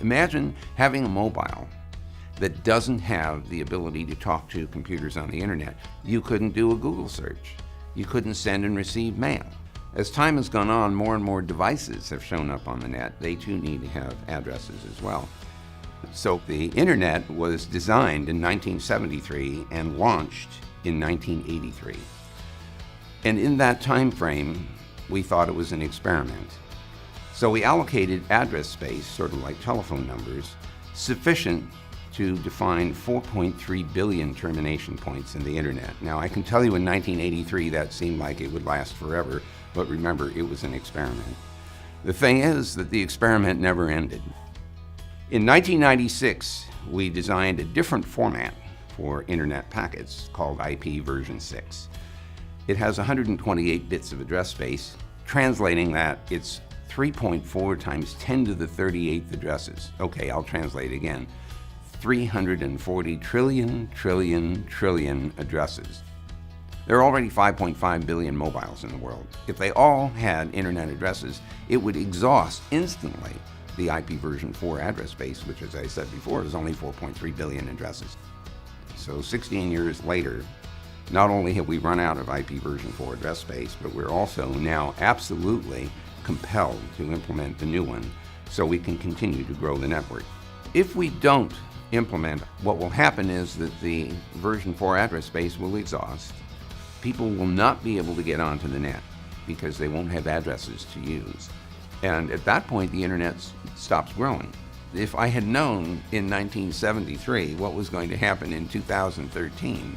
Imagine having a mobile that doesn't have the ability to talk to computers on the internet. You couldn't do a Google search. You couldn't send and receive mail. As time has gone on, more and more devices have shown up on the net. They too need to have addresses as well. So the internet was designed in 1973 and launched in 1983. And in that time frame, we thought it was an experiment. So we allocated address space, sort of like telephone numbers, sufficient to define 4.3 billion termination points in the internet. Now, I can tell you in 1983 that seemed like it would last forever, but remember, it was an experiment. The thing is that the experiment never ended. In 1996, we designed a different format for internet packets called IPv6. It has 128 bits of address space. Translating that, it's 3.4 times 10 to the 38th addresses. Okay, I'll translate again. 340 trillion addresses. There are already 5.5 billion mobiles in the world. If they all had internet addresses, it would exhaust instantly the IPv4 address space, which, as I said before, is only 4.3 billion addresses. So 16 years later, not only have we run out of IPv4 address space, but we're also now absolutely compelled to implement the new one so we can continue to grow the network. If we don't implement, what will happen is that the version 4 address space will exhaust. People will not be able to get onto the net because they won't have addresses to use. And at that point, the internet stops growing. If I had known in 1973 what was going to happen in 2013,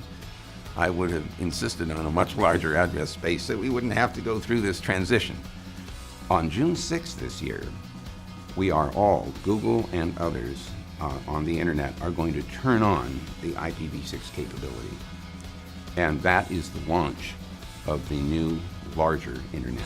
I would have insisted on a much larger address space so we wouldn't have to go through this transition. On June 6th this year, we are all, Google and others on the internet, are going to turn on the IPv6 capability. And that is the launch of the new, larger internet.